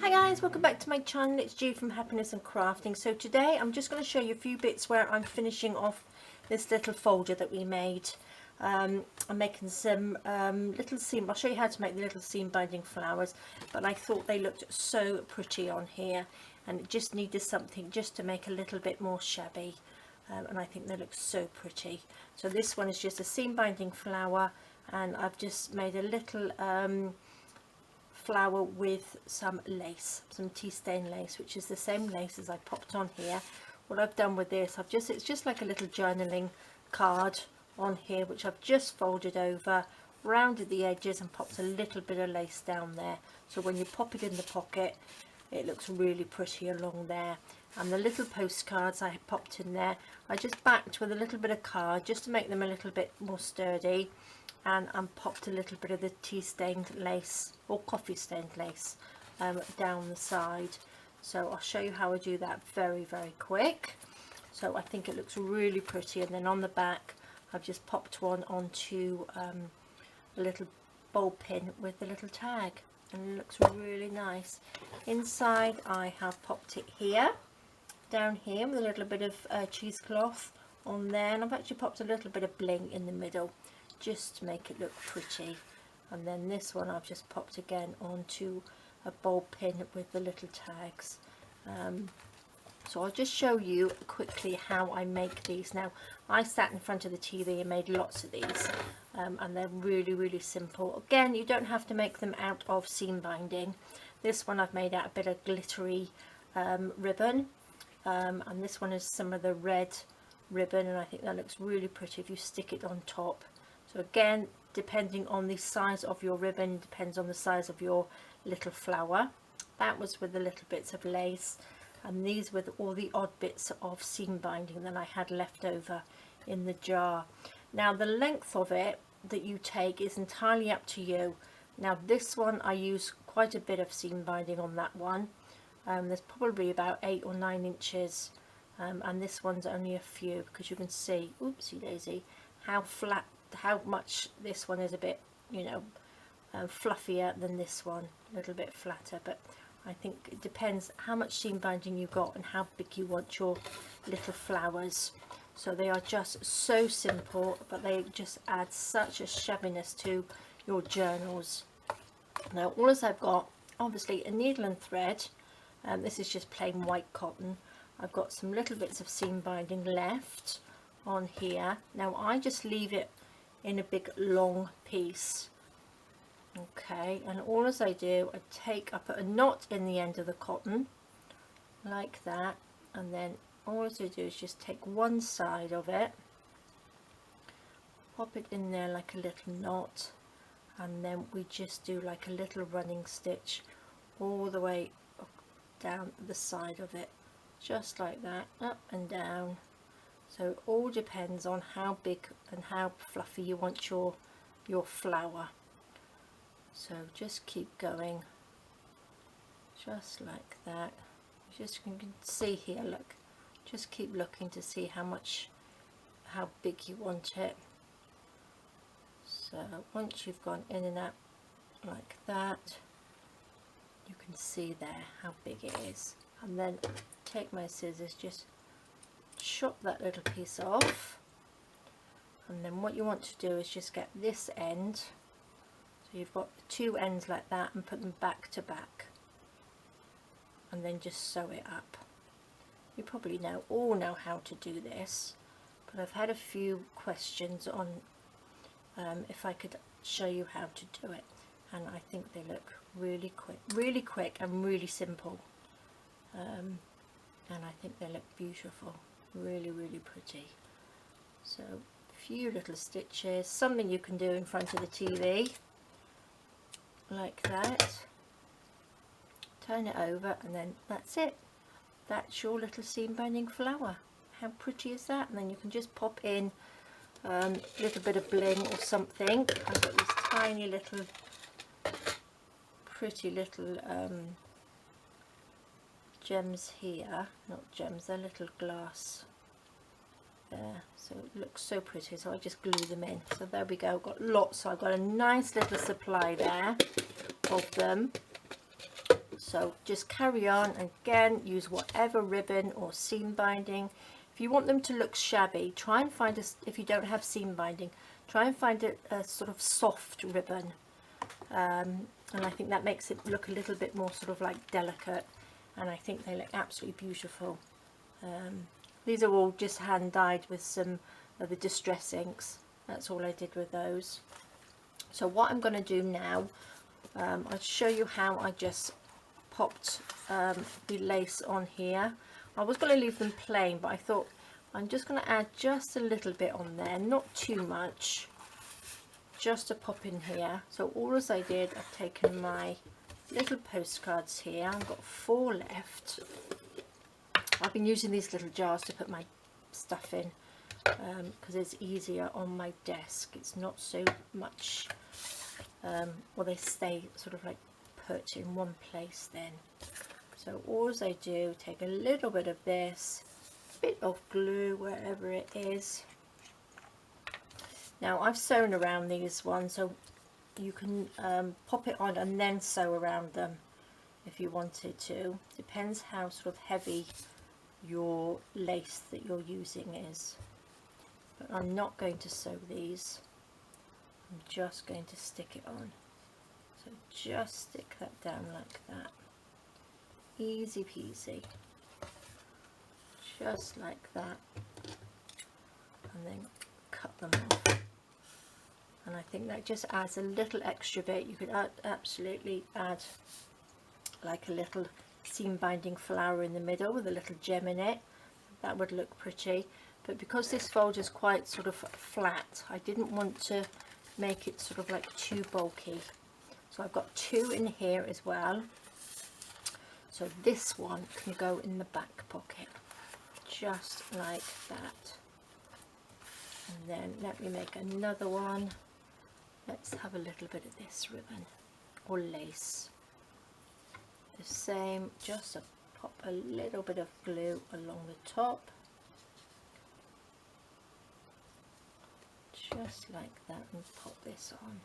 Hi guys, welcome back to my channel. It's Ju from Happiness and Crafting. So today I'm just going to show you a few bits where I'm finishing off this little folder that we made. I'm making some little seam. I'll show you how to make the little seam binding flowers, but I thought they looked so pretty on here and it just needed something just to make a little bit more shabby, and I think they look so pretty. So this one is just a seam binding flower, and I've just made a little flower with some lace, some tea stain lace, which is the same lace as I popped on here. What I've done with this, it's just like a little journaling card on here, which I've just folded over, rounded the edges and popped a little bit of lace down there, so when you pop it in the pocket it looks really pretty along there. And the little postcards I popped in there, I just backed with a little bit of card just to make them a little bit more sturdy, and popped a little bit of the tea stained lace or coffee stained lace down the side. So I'll show you how I do that very quick. So I think it looks really pretty, and then on the back I've just popped one onto a little ball pin with the little tag, and it looks really nice. Inside I have popped it here, down here, with a little bit of cheesecloth on there, and I've actually popped a little bit of bling in the middle just to make it look pretty. And then this one I've just popped again onto a ball pin with the little tags. So I'll just show you quickly how I make these. Now I sat in front of the TV and made lots of these, and they're really simple. Again, you don't have to make them out of seam binding. This one I've made out a bit of glittery ribbon, and this one is some of the red ribbon, and I think that looks really pretty if you stick it on top. So again, depending on the size of your ribbon, depends on the size of your little flower. That was with the little bits of lace, and these with all the odd bits of seam binding that I had left over in the jar. Now the length of it that you take is entirely up to you. Now this one I use quite a bit of seam binding on that one. There's probably about 8 or 9 inches, and this one's only a few, because you can see, oopsie daisy, how flat, how much this one is a bit, you know, fluffier than this one, a little bit flatter. But I think it depends how much seam binding you got and how big you want your little flowers. So they are just so simple, but they just add such a shabbiness to your journals. Now all I've got, obviously, a needle and thread. This is just plain white cotton. I've got some little bits of seam binding left on here. Now I just leave it in a big long piece, okay, and all as I do, I put a knot in the end of the cotton like that, and then all as I do is just take one side of it, pop it in there like a little knot, and then we just do like a little running stitch all the way up, down the side of it, just like that, up and down. So it all depends on how big and how fluffy you want your flower. So just keep going, just like that. You can see here, look, just keep looking to see how big you want it. So once you've gone in and out like that, you can see there how big it is. And then take my scissors, just chop that little piece off, and then what you want to do is just get this end, so you've got 2 ends like that, and put them back to back, and then just sew it up. You probably all know how to do this, but I've had a few questions on if I could show you how to do it, and I think they look really quick and really simple, and I think they look beautiful, really pretty. So a few little stitches, something you can do in front of the TV like that, turn it over, and then that's it. That's your little seam binding flower. How pretty is that? And then you can just pop in a little bit of bling or something. I've got these tiny little pretty little gems here, not gems, they're little glass there, so it looks so pretty, so I just glue them in. So there we go, got lots, so I've got a nice little supply there of them. So just carry on, and again use whatever ribbon or seam binding. If you want them to look shabby, try and find if you don't have seam binding, try and find a sort of soft ribbon, and I think that makes it look a little bit more sort of like delicate, and I think they look absolutely beautiful. These are all just hand dyed with some of the distress inks. That's all I did with those. So what I'm going to do now, I'll show you how I just popped the lace on here. I was going to leave them plain, but I thought I'm just going to add just a little bit on there, not too much, just to pop in here. So all as I did, I've taken my little postcards here. I've got 4 left. I've been using these little jars to put my stuff in because it's easier on my desk. It's not so much, well, they stay sort of like put in one place then. So all I do, take a little bit of this, a bit of glue wherever it is. Now I've sewn around these ones, so you can pop it on and then sew around them if you wanted to. Depends how sort of heavy your lace that you're using is. But I'm not going to sew these. I'm just going to stick it on. So just stick that down like that. Easy peasy. Just like that. And then cut them off. And I think that just adds a little extra bit. You could absolutely add like a little seam binding flower in the middle with a little gem in it. That would look pretty. But because this folder is quite sort of flat, I didn't want to make it sort of like too bulky. So I've got 2 in here as well. So this one can go in the back pocket, just like that. And then let me make another one. Let's have a little bit of this ribbon or lace. The same, just pop a little bit of glue along the top. Just like that, and pop this on.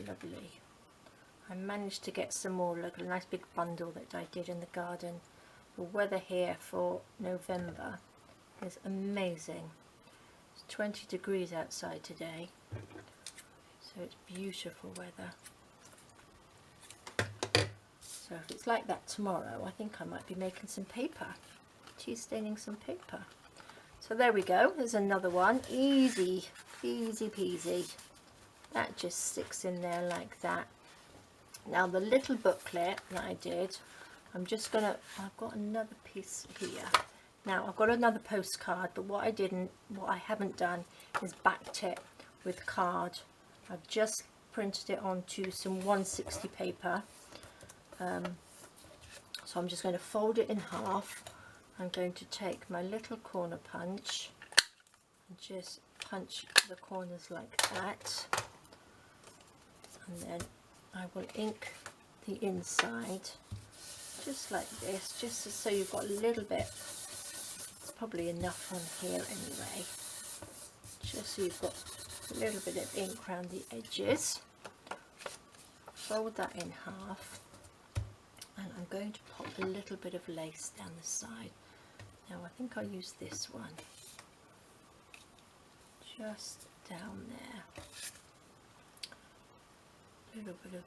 Lovely. I managed to get some more, look, a nice big bundle that I did in the garden. The weather here for November is amazing. It's 20 degrees outside today, so it's beautiful weather. So if it's like that tomorrow, I think I might be making some paper, tea staining some paper. So there we go, there's another one. Easy, easy peasy. That just sticks in there like that. Now the little booklet that I did, I'm just gonna, I've got another piece here. Now I've got another postcard, but what I haven't done is backed it with card. I've just printed it onto some 160 paper. So I'm just going to fold it in half. I'm going to take my little corner punch and just punch the corners like that, and then I will ink the inside just like this, just so you've got a little bit. It's probably enough on here anyway, just so you've got a little bit of ink around the edges. Fold that in half, and I'm going to pop a little bit of lace down the side. Now I think I'll use this one, just down there. A little bit of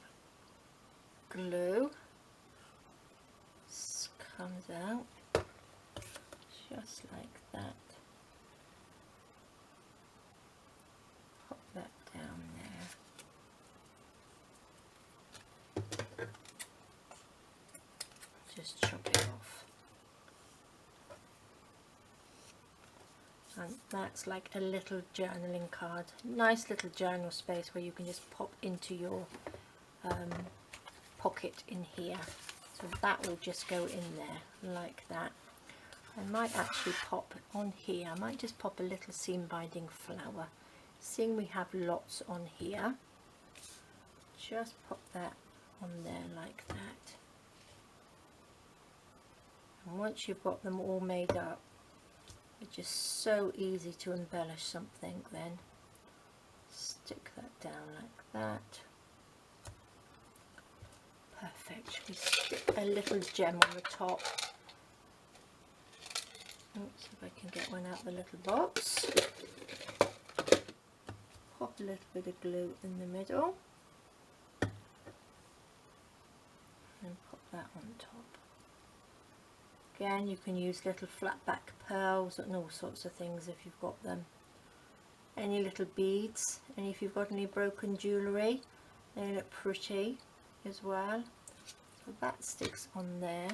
glue comes out, just like that. Pop that down there. Just chop it off. And that's like a little journaling card. Nice little journal space where you can just pop into your pocket in here. So that will just go in there like that. I might actually pop on here, I might just pop a little seam binding flower. Seeing we have lots on here, just pop that on there like that. And once you've got them all made up, it's just so easy to embellish something then. Stick that down like that. Perfect. We stick a little gem on the top. Oops, if I can get one out of the little box. Pop a little bit of glue in the middle. And pop that on top. Again, you can use little flat back pearls and all sorts of things if you've got them. Any little beads, and if you've got any broken jewellery, they look pretty as well. So that sticks on there.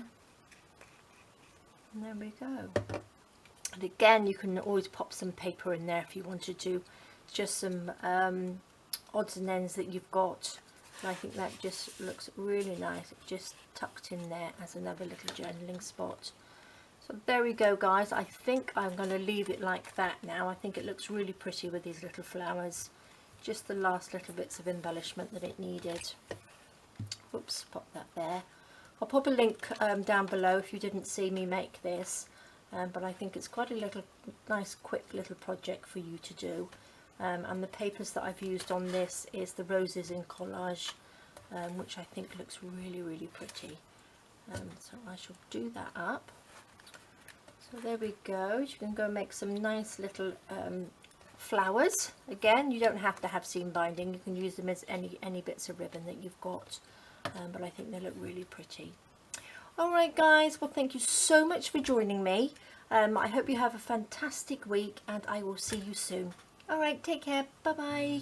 And there we go. And again, you can always pop some paper in there if you wanted to. Just some odds and ends that you've got. And I think that just looks really nice. It's just tucked in there as another little journaling spot. So there we go, guys. I think I'm going to leave it like that now. I think it looks really pretty with these little flowers. Just the last little bits of embellishment that it needed. Whoops, pop that there. I'll pop a link down below if you didn't see me make this. But I think it's quite a little nice quick little project for you to do. And the papers that I've used on this is the Roses in Collage, which I think looks really, really pretty. So I shall do that up. So there we go. You can go make some nice little flowers. Again, you don't have to have seam binding. You can use them as any bits of ribbon that you've got. But I think they look really pretty. Alright guys, well thank you so much for joining me. I hope you have a fantastic week and I will see you soon. Alright, take care. Bye bye.